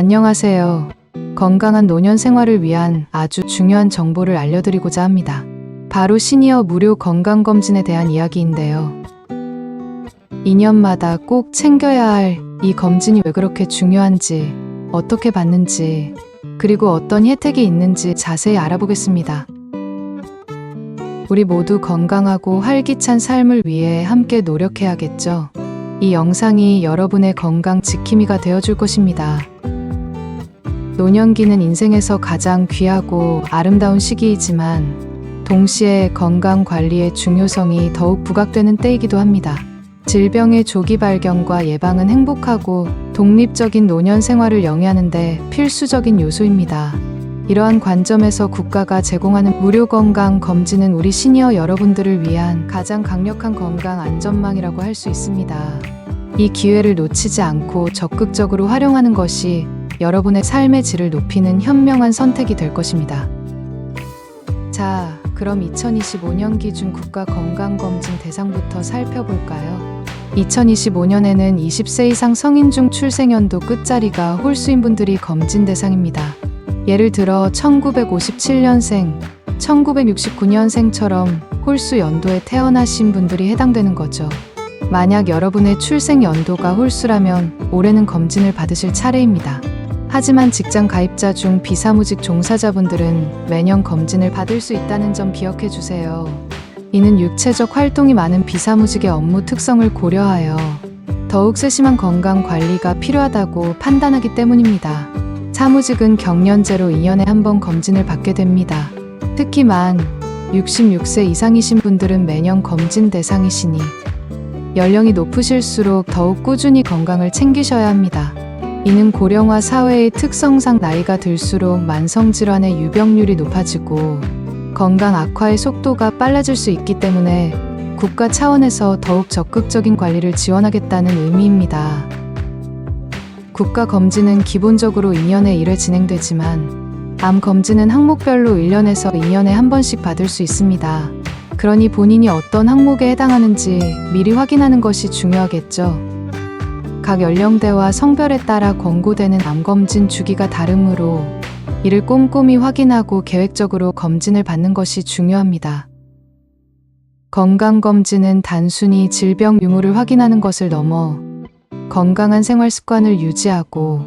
안녕하세요. 건강한 노년 생활을 위한 아주 중요한 정보를 알려드리고자 합니다. 바로 시니어 무료 건강검진에 대한 이야기인데요. 2년마다 꼭 챙겨야 할 이 검진이 왜 그렇게 중요한지, 어떻게 받는지, 그리고 어떤 혜택이 있는지 자세히 알아보겠습니다. 우리 모두 건강하고 활기찬 삶을 위해 함께 노력해야겠죠. 이 영상이 여러분의 건강 지킴이가 되어줄 것입니다. 노년기는 인생에서 가장 귀하고 아름다운 시기이지만 동시에 건강 관리의 중요성이 더욱 부각되는 때이기도 합니다. 질병의 조기 발견과 예방은 행복하고 독립적인 노년 생활을 영위하는 데 필수적인 요소입니다. 이러한 관점에서 국가가 제공하는 무료 건강 검진은 우리 시니어 여러분들을 위한 가장 강력한 건강 안전망이라고 할 수 있습니다. 이 기회를 놓치지 않고 적극적으로 활용하는 것이 여러분의 삶의 질을 높이는 현명한 선택이 될 것입니다. 자, 그럼 2025년 기준 국가 건강검진 대상부터 살펴볼까요? 2025년에는 20세 이상 성인 중 출생연도 끝자리가 홀수인 분들이 검진 대상입니다. 예를 들어 1957년생, 1969년생처럼 홀수 연도에 태어나신 분들이 해당되는 거죠. 만약 여러분의 출생 연도가 홀수라면 올해는 검진을 받으실 차례입니다. 하지만 직장 가입자 중 비사무직 종사자분들은 매년 검진을 받을 수 있다는 점 기억해 주세요. 이는 육체적 활동이 많은 비사무직의 업무 특성을 고려하여 더욱 세심한 건강 관리가 필요하다고 판단하기 때문입니다. 사무직은 경년제로 2년에 한 번 검진을 받게 됩니다. 특히 만 66세 이상이신 분들은 매년 검진 대상이시니 연령이 높으실수록 더욱 꾸준히 건강을 챙기셔야 합니다. 이는 고령화 사회의 특성상 나이가 들수록 만성질환의 유병률이 높아지고 건강 악화의 속도가 빨라질 수 있기 때문에 국가 차원에서 더욱 적극적인 관리를 지원하겠다는 의미입니다. 국가 검진은 기본적으로 2년에 1회 진행되지만 암 검진은 항목별로 1년에서 2년에 한 번씩 받을 수 있습니다. 그러니 본인이 어떤 항목에 해당하는지 미리 확인하는 것이 중요하겠죠. 각 연령대와 성별에 따라 권고되는 암검진 주기가 다르므로 이를 꼼꼼히 확인하고 계획적으로 검진을 받는 것이 중요합니다. 건강검진은 단순히 질병 유무를 확인하는 것을 넘어 건강한 생활 습관을 유지하고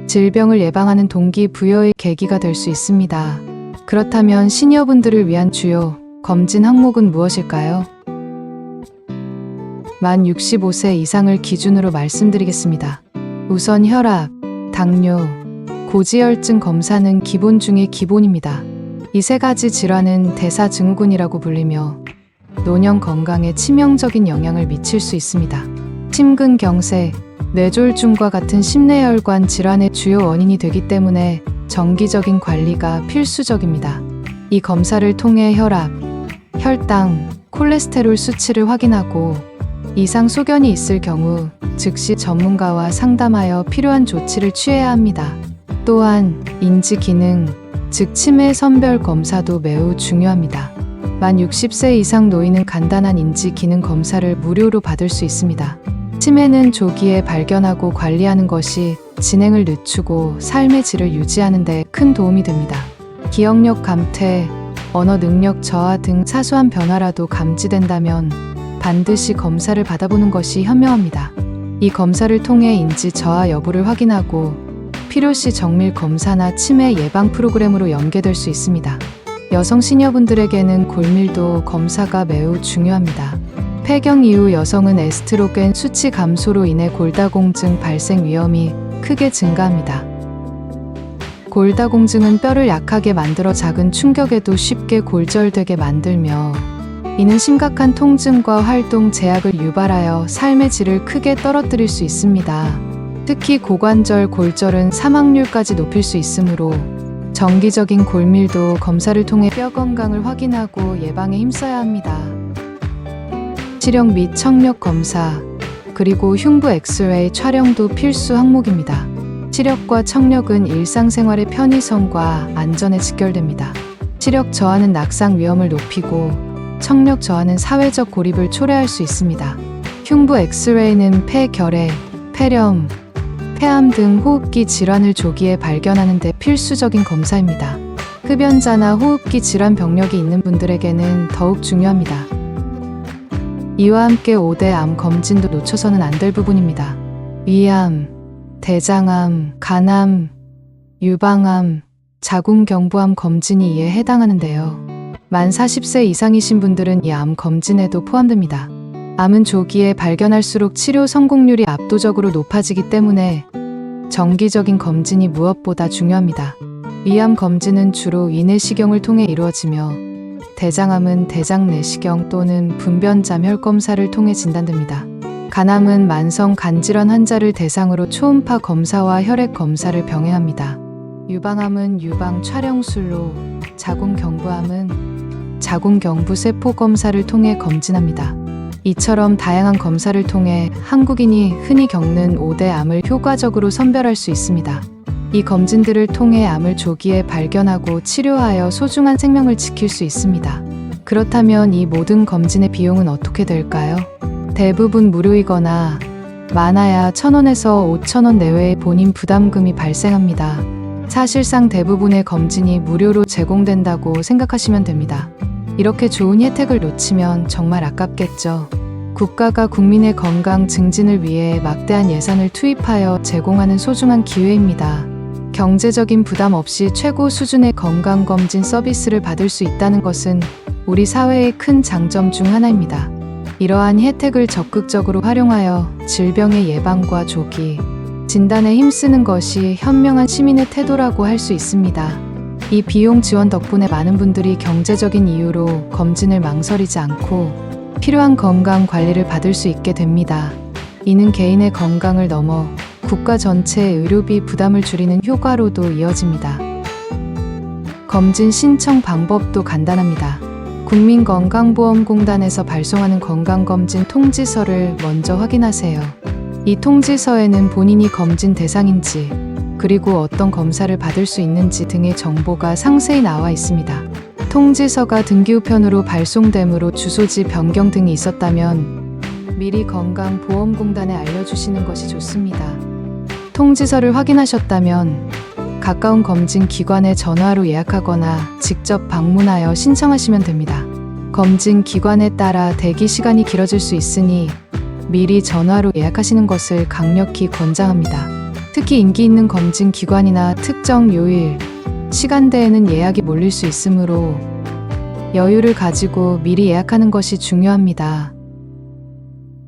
질병을 예방하는 동기부여의 계기가 될 수 있습니다. 그렇다면 시니어분들을 위한 주요 검진 항목은 무엇일까요? 만 65세 이상을 기준으로 말씀드리겠습니다. 우선 혈압, 당뇨, 고지혈증 검사는 기본 중의 기본입니다. 이 세 가지 질환은 대사증후군이라고 불리며 노년 건강에 치명적인 영향을 미칠 수 있습니다. 심근경색, 뇌졸중과 같은 심내혈관 질환의 주요 원인이 되기 때문에 정기적인 관리가 필수적입니다. 이 검사를 통해 혈압, 혈당, 콜레스테롤 수치를 확인하고 이상 소견이 있을 경우 즉시 전문가와 상담하여 필요한 조치를 취해야 합니다. 또한 인지 기능, 즉 치매 선별 검사도 매우 중요합니다. 만 60세 이상 노인은 간단한 인지 기능 검사를 무료로 받을 수 있습니다. 치매는 조기에 발견하고 관리하는 것이 진행을 늦추고 삶의 질을 유지하는 데 큰 도움이 됩니다. 기억력 감퇴, 언어 능력 저하 등 사소한 변화라도 감지된다면 반드시 검사를 받아보는 것이 현명합니다. 이 검사를 통해 인지 저하 여부를 확인하고 필요시 정밀 검사나 치매 예방 프로그램으로 연계될 수 있습니다. 여성 시니어분들에게는 골밀도 검사가 매우 중요합니다. 폐경 이후 여성은 에스트로겐 수치 감소로 인해 골다공증 발생 위험이 크게 증가합니다. 골다공증은 뼈를 약하게 만들어 작은 충격에도 쉽게 골절되게 만들며 이는 심각한 통증과 활동 제약을 유발하여 삶의 질을 크게 떨어뜨릴 수 있습니다. 특히 고관절 골절은 사망률까지 높일 수 있으므로 정기적인 골밀도 검사를 통해 뼈 건강을 확인하고 예방에 힘써야 합니다. 시력 및 청력 검사, 그리고 흉부 엑스레이 촬영도 필수 항목입니다. 시력과 청력은 일상생활의 편의성과 안전에 직결됩니다. 시력 저하는 낙상 위험을 높이고 청력 저하는 사회적 고립을 초래할 수 있습니다. 흉부 엑스레이는 폐결핵, 폐렴, 폐암 등 호흡기 질환을 조기에 발견하는 데 필수적인 검사입니다. 흡연자나 호흡기 질환 병력이 있는 분들에게는 더욱 중요합니다. 이와 함께 5대 암 검진도 놓쳐서는 안 될 부분입니다. 위암, 대장암, 간암, 유방암, 자궁경부암 검진이 이에 해당하는데요. 만 40세 이상이신 분들은 이 암 검진에도 포함됩니다. 암은 조기에 발견할수록 치료 성공률이 압도적으로 높아지기 때문에 정기적인 검진이 무엇보다 중요합니다. 위암 검진은 주로 위내시경을 통해 이루어지며 대장암은 대장내시경 또는 분변자 혈검사를 통해 진단됩니다. 간암은 만성 간질환 환자를 대상으로 초음파 검사와 혈액 검사를 병행합니다. 유방암은 유방 촬영술로, 자궁경부암은 자궁경부 세포 검사를 통해 검진합니다. 이처럼 다양한 검사를 통해 한국인이 흔히 겪는 5대 암을 효과적으로 선별할 수 있습니다. 이 검진들을 통해 암을 조기에 발견하고 치료하여 소중한 생명을 지킬 수 있습니다. 그렇다면 이 모든 검진의 비용은 어떻게 될까요? 대부분 무료이거나 많아야 1,000원에서 5,000원 내외의 본인 부담금이 발생합니다. 사실상 대부분의 검진이 무료로 제공된다고 생각하시면 됩니다. 이렇게 좋은 혜택을 놓치면 정말 아깝겠죠. 국가가 국민의 건강 증진을 위해 막대한 예산을 투입하여 제공하는 소중한 기회입니다. 경제적인 부담 없이 최고 수준의 건강검진 서비스를 받을 수 있다는 것은 우리 사회의 큰 장점 중 하나입니다. 이러한 혜택을 적극적으로 활용하여 질병의 예방과 조기 진단에 힘쓰는 것이 현명한 시민의 태도라고 할 수 있습니다. 이 비용 지원 덕분에 많은 분들이 경제적인 이유로 검진을 망설이지 않고 필요한 건강 관리를 받을 수 있게 됩니다. 이는 개인의 건강을 넘어 국가 전체의 의료비 부담을 줄이는 효과로도 이어집니다. 검진 신청 방법도 간단합니다. 국민건강보험공단에서 발송하는 건강검진 통지서를 먼저 확인하세요. 이 통지서에는 본인이 검진 대상인지, 그리고 어떤 검사를 받을 수 있는지 등의 정보가 상세히 나와 있습니다. 통지서가 등기우편으로 발송되므로 주소지 변경 등이 있었다면 미리 건강보험공단에 알려주시는 것이 좋습니다. 통지서를 확인하셨다면 가까운 검진 기관에 전화로 예약하거나 직접 방문하여 신청하시면 됩니다. 검진 기관에 따라 대기 시간이 길어질 수 있으니 미리 전화로 예약하시는 것을 강력히 권장합니다. 특히 인기 있는 검진 기관이나 특정 요일, 시간대에는 예약이 몰릴 수 있으므로 여유를 가지고 미리 예약하는 것이 중요합니다.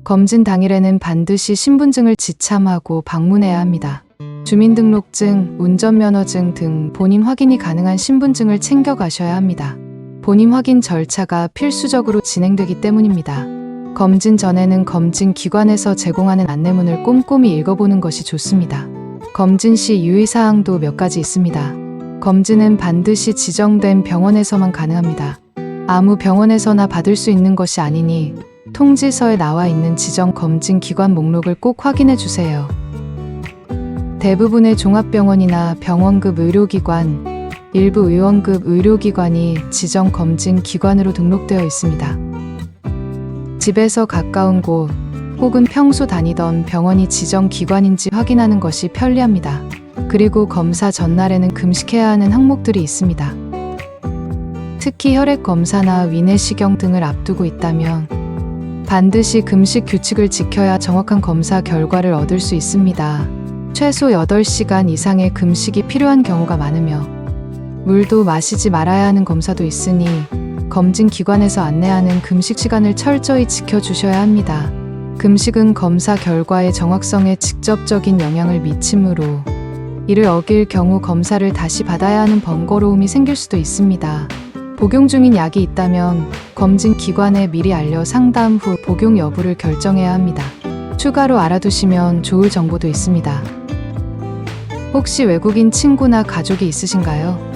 검진 당일에는 반드시 신분증을 지참하고 방문해야 합니다. 주민등록증, 운전면허증 등 본인 확인이 가능한 신분증을 챙겨 가셔야 합니다. 본인 확인 절차가 필수적으로 진행되기 때문입니다. 검진 전에는 검진 기관에서 제공하는 안내문을 꼼꼼히 읽어보는 것이 좋습니다. 검진 시 유의사항도 몇 가지 있습니다. 검진은 반드시 지정된 병원에서만 가능합니다. 아무 병원에서나 받을 수 있는 것이 아니니 통지서에 나와 있는 지정 검진 기관 목록을 꼭 확인해 주세요. 대부분의 종합병원이나 병원급 의료기관, 일부 의원급 의료기관이 지정 검진 기관으로 등록되어 있습니다. 집에서 가까운 곳 혹은 평소 다니던 병원이 지정 기관인지 확인하는 것이 편리합니다. 그리고 검사 전날에는 금식해야 하는 항목들이 있습니다. 특히 혈액 검사나 위내시경 등을 앞두고 있다면 반드시 금식 규칙을 지켜야 정확한 검사 결과를 얻을 수 있습니다. 최소 8시간 이상의 금식이 필요한 경우가 많으며 물도 마시지 말아야 하는 검사도 있으니 검진 기관에서 안내하는 금식 시간을 철저히 지켜주셔야 합니다. 금식은 검사 결과의 정확성에 직접적인 영향을 미치므로 이를 어길 경우 검사를 다시 받아야 하는 번거로움이 생길 수도 있습니다. 복용 중인 약이 있다면 검진 기관에 미리 알려 상담 후 복용 여부를 결정해야 합니다. 추가로 알아두시면 좋을 정보도 있습니다. 혹시 외국인 친구나 가족이 있으신가요?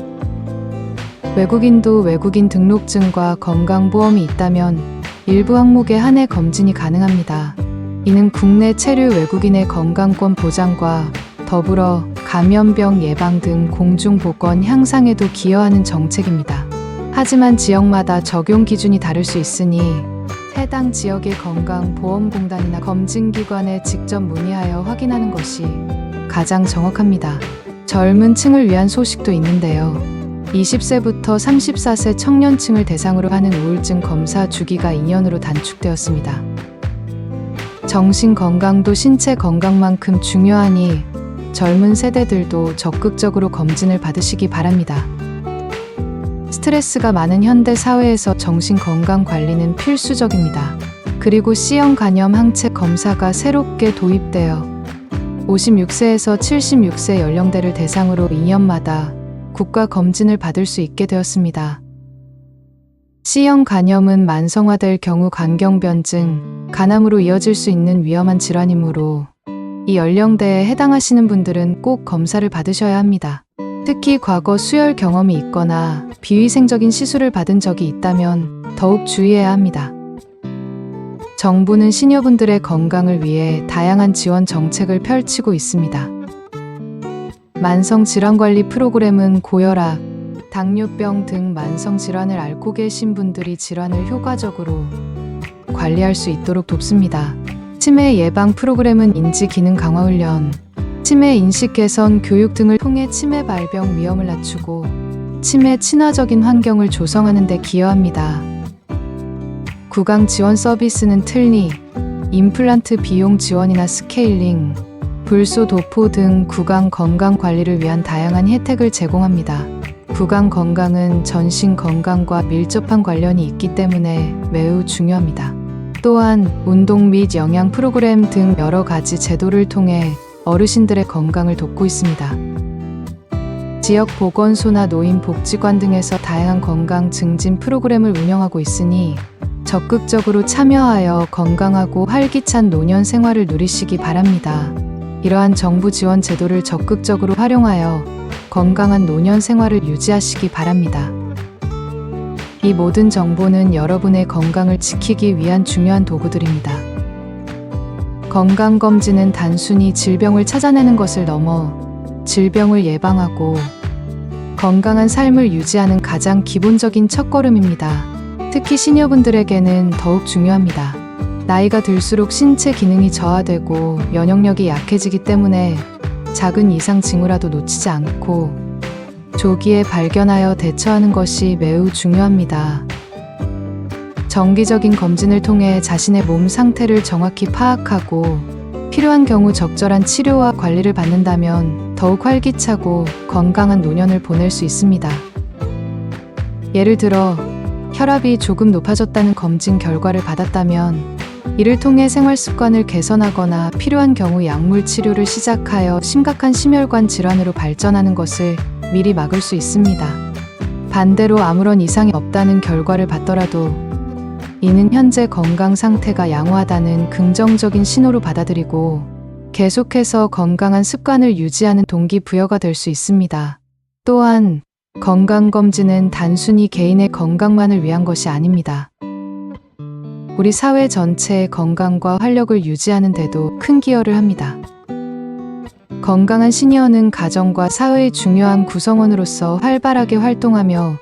외국인도 외국인 등록증과 건강보험이 있다면 일부 항목에 한해 검진이 가능합니다. 이는 국내 체류 외국인의 건강권 보장과 더불어 감염병 예방 등 공중보건 향상에도 기여하는 정책입니다. 하지만 지역마다 적용 기준이 다를 수 있으니 해당 지역의 건강보험공단이나 검진기관에 직접 문의하여 확인하는 것이 가장 정확합니다. 젊은 층을 위한 소식도 있는데요. 20세부터 34세 청년층을 대상으로 하는 우울증 검사 주기가 2년으로 단축되었습니다. 정신 건강도 신체 건강만큼 중요하니 젊은 세대들도 적극적으로 검진을 받으시기 바랍니다. 스트레스가 많은 현대 사회에서 정신 건강 관리는 필수적입니다. 그리고 C형 간염 항체 검사가 새롭게 도입되어 56세에서 76세 연령대를 대상으로 2년마다 국가 검진을 받을 수 있게 되었습니다. C형 간염은 만성화될 경우 간경변증, 간암으로 이어질 수 있는 위험한 질환이므로 이 연령대에 해당하시는 분들은 꼭 검사를 받으셔야 합니다. 특히 과거 수혈 경험이 있거나 비위생적인 시술을 받은 적이 있다면 더욱 주의해야 합니다. 정부는 시니어분들의 건강을 위해 다양한 지원 정책을 펼치고 있습니다. 만성질환관리 프로그램은 고혈압, 당뇨병 등 만성질환을 앓고 계신 분들이 질환을 효과적으로 관리할 수 있도록 돕습니다. 치매 예방 프로그램은 인지기능 강화 훈련, 치매 인식 개선 교육 등을 통해 치매 발병 위험을 낮추고 치매 친화적인 환경을 조성하는 데 기여합니다. 구강 지원 서비스는 틀니, 임플란트 비용 지원이나 스케일링, 불소 도포 등 구강 건강 관리를 위한 다양한 혜택을 제공합니다. 구강 건강은 전신 건강과 밀접한 관련이 있기 때문에 매우 중요합니다. 또한 운동 및 영양 프로그램 등 여러 가지 제도를 통해 어르신들의 건강을 돕고 있습니다. 지역 보건소나 노인복지관 등에서 다양한 건강 증진 프로그램을 운영하고 있으니 적극적으로 참여하여 건강하고 활기찬 노년 생활을 누리시기 바랍니다. 이러한 정부 지원 제도를 적극적으로 활용하여 건강한 노년 생활을 유지하시기 바랍니다. 이 모든 정보는 여러분의 건강을 지키기 위한 중요한 도구들입니다. 건강검진은 단순히 질병을 찾아내는 것을 넘어 질병을 예방하고 건강한 삶을 유지하는 가장 기본적인 첫걸음입니다. 특히 시니어분들에게는 더욱 중요합니다. 나이가 들수록 신체 기능이 저하되고 면역력이 약해지기 때문에 작은 이상 징후라도 놓치지 않고 조기에 발견하여 대처하는 것이 매우 중요합니다. 정기적인 검진을 통해 자신의 몸 상태를 정확히 파악하고 필요한 경우 적절한 치료와 관리를 받는다면 더욱 활기차고 건강한 노년을 보낼 수 있습니다. 예를 들어 혈압이 조금 높아졌다는 검진 결과를 받았다면 이를 통해 생활 습관을 개선하거나 필요한 경우 약물 치료를 시작하여 심각한 심혈관 질환으로 발전하는 것을 미리 막을 수 있습니다. 반대로 아무런 이상이 없다는 결과를 받더라도 이는 현재 건강 상태가 양호하다는 긍정적인 신호로 받아들이고 계속해서 건강한 습관을 유지하는 동기부여가 될 수 있습니다. 또한 건강검진은 단순히 개인의 건강만을 위한 것이 아닙니다. 우리 사회 전체의 건강과 활력을 유지하는 데도 큰 기여를 합니다. 건강한 시니어는 가정과 사회의 중요한 구성원으로서 활발하게 활동하며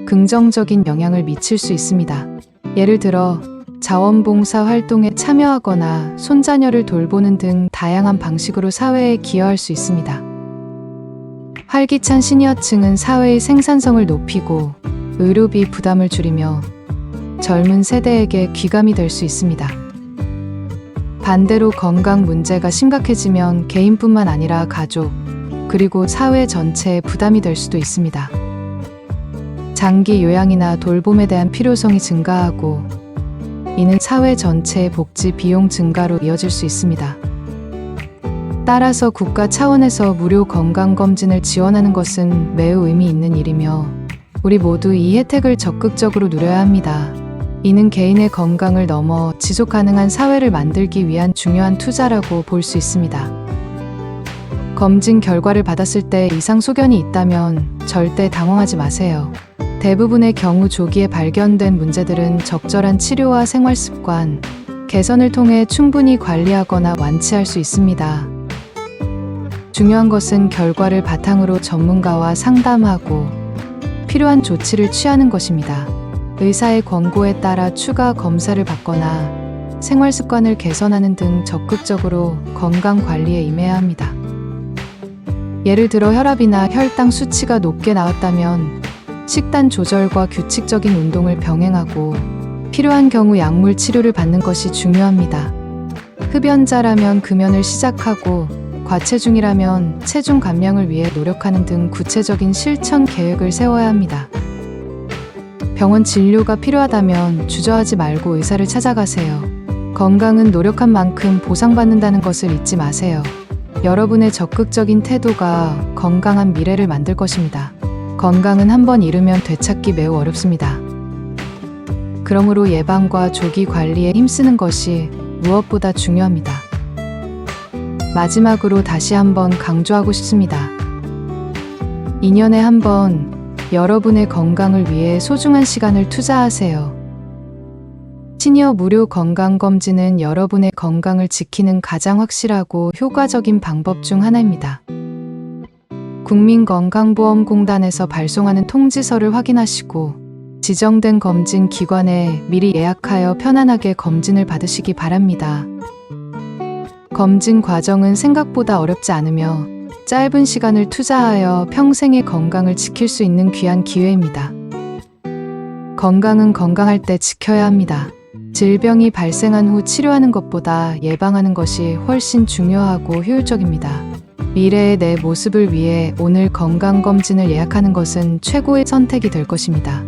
긍정적인 영향을 미칠 수 있습니다. 예를 들어 자원봉사 활동에 참여하거나 손자녀를 돌보는 등 다양한 방식으로 사회에 기여할 수 있습니다. 활기찬 시니어층은 사회의 생산성을 높이고 의료비 부담을 줄이며 젊은 세대에게 귀감이 될 수 있습니다. 반대로 건강 문제가 심각해지면 개인뿐만 아니라 가족, 그리고 사회 전체에 부담이 될 수도 있습니다. 장기 요양이나 돌봄에 대한 필요성이 증가하고 이는 사회 전체의 복지 비용 증가로 이어질 수 있습니다. 따라서 국가 차원에서 무료 건강검진을 지원하는 것은 매우 의미 있는 일이며 우리 모두 이 혜택을 적극적으로 누려야 합니다. 이는 개인의 건강을 넘어 지속 가능한 사회를 만들기 위한 중요한 투자라고 볼 수 있습니다. 검진 결과를 받았을 때 이상 소견이 있다면 절대 당황하지 마세요. 대부분의 경우 조기에 발견된 문제들은 적절한 치료와 생활 습관 개선을 통해 충분히 관리하거나 완치할 수 있습니다. 중요한 것은 결과를 바탕으로 전문가와 상담하고 필요한 조치를 취하는 것입니다. 의사의 권고에 따라 추가 검사를 받거나 생활 습관을 개선하는 등 적극적으로 건강 관리에 임해야 합니다. 예를 들어 혈압이나 혈당 수치가 높게 나왔다면 식단 조절과 규칙적인 운동을 병행하고 필요한 경우 약물 치료를 받는 것이 중요합니다. 흡연자라면 금연을 시작하고 과체중이라면 체중 감량을 위해 노력하는 등 구체적인 실천 계획을 세워야 합니다. 병원 진료가 필요하다면 주저하지 말고 의사를 찾아가세요. 건강은 노력한 만큼 보상받는다는 것을 잊지 마세요. 여러분의 적극적인 태도가 건강한 미래를 만들 것입니다. 건강은 한번 잃으면 되찾기 매우 어렵습니다. 그러므로 예방과 조기 관리에 힘쓰는 것이 무엇보다 중요합니다. 마지막으로 다시 한번 강조하고 싶습니다. 2년에 한 번 여러분의 건강을 위해 소중한 시간을 투자하세요. 시니어 무료 건강검진은 여러분의 건강을 지키는 가장 확실하고 효과적인 방법 중 하나입니다. 국민건강보험공단에서 발송하는 통지서를 확인하시고 지정된 검진 기관에 미리 예약하여 편안하게 검진을 받으시기 바랍니다. 검진 과정은 생각보다 어렵지 않으며 짧은 시간을 투자하여 평생의 건강을 지킬 수 있는 귀한 기회입니다. 건강은 건강할 때 지켜야 합니다. 질병이 발생한 후 치료하는 것보다 예방하는 것이 훨씬 중요하고 효율적입니다. 미래의 내 모습을 위해 오늘 건강검진을 예약하는 것은 최고의 선택이 될 것입니다.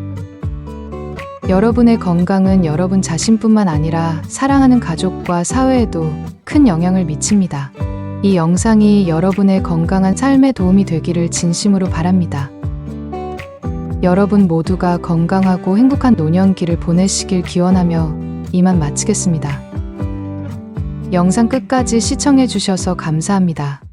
여러분의 건강은 여러분 자신뿐만 아니라 사랑하는 가족과 사회에도 큰 영향을 미칩니다. 이 영상이 여러분의 건강한 삶에 도움이 되기를 진심으로 바랍니다. 여러분 모두가 건강하고 행복한 노년기를 보내시길 기원하며 이만 마치겠습니다. 영상 끝까지 시청해 주셔서 감사합니다.